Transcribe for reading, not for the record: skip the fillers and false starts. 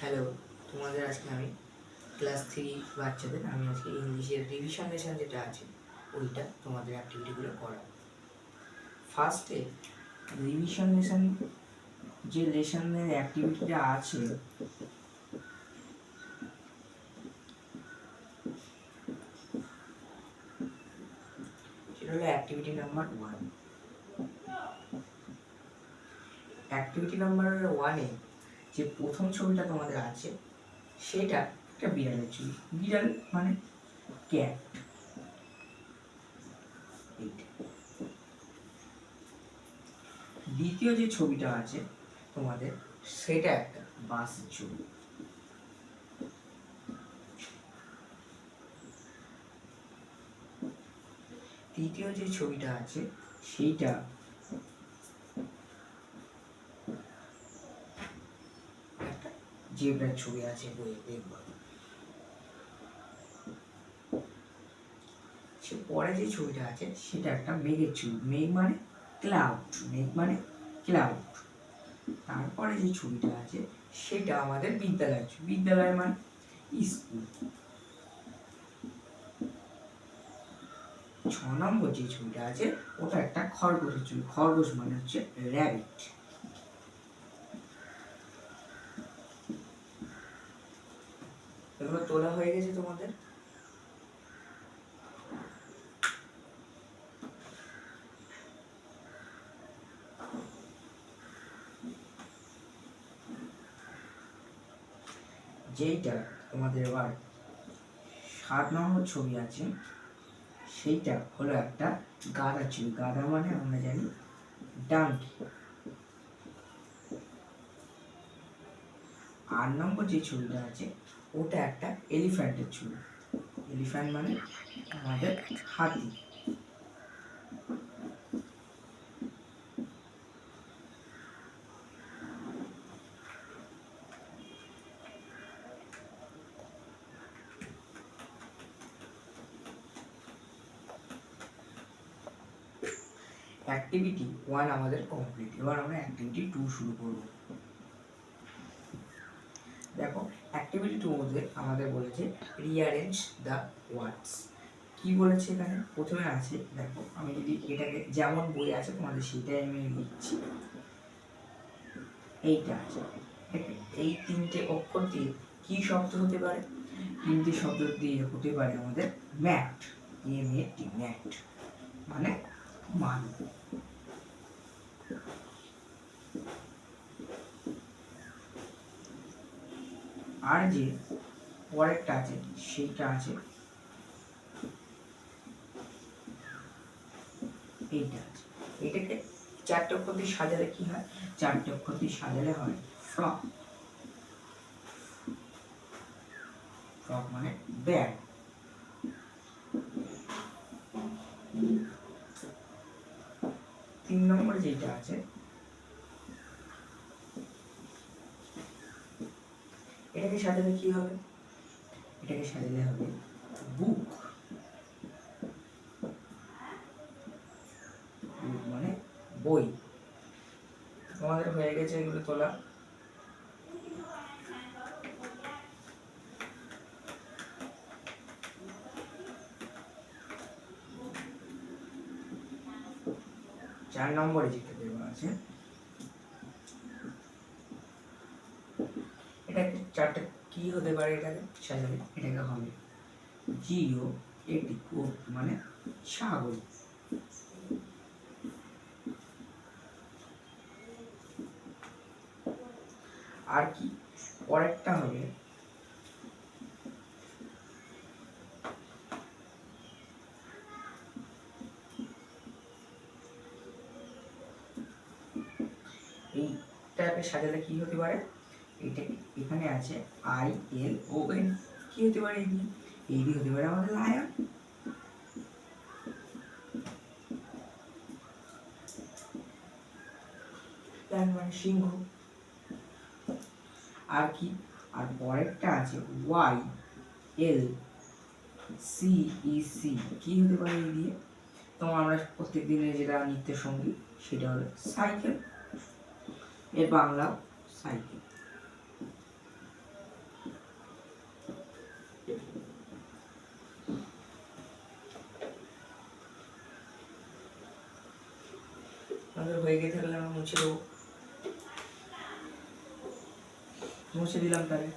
Hello, তোমাদের আজকে আমি ক্লাস 3 বাচ্চাদের আমি আজকে ইংলিশের রিভিশন লেসন যেটা আছে ওইটা তোমাদের অ্যাক্টিভিটিগুলো করাবো। ফার্স্টে রিভিশন লেসন যে লেসনের অ্যাক্টিভিটিটা আছে সেটা হলো অ্যাক্টিভিটি নাম্বার 1। অ্যাক্টিভিটি নাম্বার 1-এ যে প্রথম ছবিটা তোমাদের আছে সেটা একটা বিড়ালের ছবি। বিড়াল মানে ক্যাট। দ্বিতীয় যে ছবিটা আছে তোমাদের সেটা একটা বাসের ছবি। তৃতীয় যে ছবিটা আছে সেইটা একটা জেব্রার ছবি আছে বইয়ে দেখবা। সে পরে যে ছবিটা আছে সেটা একটা মেঘের ছবি। মেঘ মানে ক্লাউড, মেঘ মানে ক্লাউড। তারপরে যে ছবিটা আছে সেটা আমাদের বিদ্যালয়ের ছবি। বিদ্যালয় মানে স্কুল। 6 নম্বর যে ছবিটা আছে ওটা একটা খরগোশের ছবি। খরগোশ মানে হচ্ছে র্যাবিট। এগুলো তোলা হয়ে গেছে তোমাদের? যেইটা তোমাদের এবার 7 নম্বর ছবি আছে সেইটা হলো একটা গাধার ছবি। গাধা মানে আমরা জানি ডাঙ্কি। 8 নম্বর যে ছবিটা আছে ওটা একটা এলিফ্যান্টের ছবি। এলিফ্যান্ট মানে আমাদের হাতি। অ্যাক্টিভিটি 1 আমাদের কমপ্লিট। এবার আমরা অ্যাক্টিভিটি 2 শুরু করব। দেখো অ্যাক্টিভিটি 2 মধ্যে আমাদের বলেছে রিঅ্যারেঞ্জ দ্য ওয়ার্ডস। কি বলেছে এখানে? প্রথমে আছে দেখো, আমি যদি এটাকে যেমন বই আছে তোমাদের সেটাই আমি লিখছি। এইটা আছে, এই তিনটে অক্ষর দিয়ে কি শব্দ হতে পারে? তিনটে শব্দ দিয়ে হতে পারে আমাদের ম্যাট। MAT, ম্যাট মানে মান। আর যে পরেরটা আছে সেইটা আছে এইটা আছে। এটাকে 4টে অক্ষর দিয়ে সাজালে কি হয়? 4টে অক্ষর দিয়ে সাজালে হয় ফ্রক। ফ্রক মানে ব্যাগ। তিন নম্বর যেটা আছে এটাকে সাজালে কি হবে? এটাকে সাজালে হবে বুক। বুক মানে বই। তোমাদের হয়ে গেছে এগুলো তোলা? চার নম্বরে যেটা দেওয়া আছে এটাকে 4টে কি হতে পারে? এটাকে সাজালে এটাকে হবে জিও এটি কোট মানে ছাগল। আর কি পরেরটা হবে এইটাকে সাজালে কি হতে পারে? এটা এখানে আছে ILON। কি হতে পারে? এই দিয়ে হতে পারে আমাদের লায়ন। লায়ন মানে সিংহ। আর কি? আর পরেরটা আছে YLCEC। কি হতে পারে এই দিয়ে? তো আমরা প্রত্যেক দিনের যেটা নিত্যের সঙ্গী সেটা হলো সাইকেল। এর বাংলা সাইকেল। তোমাদের হয়ে গিয়ে থাকলে আমরা মুছে দেবো, মুছে দিলাম তাহলে।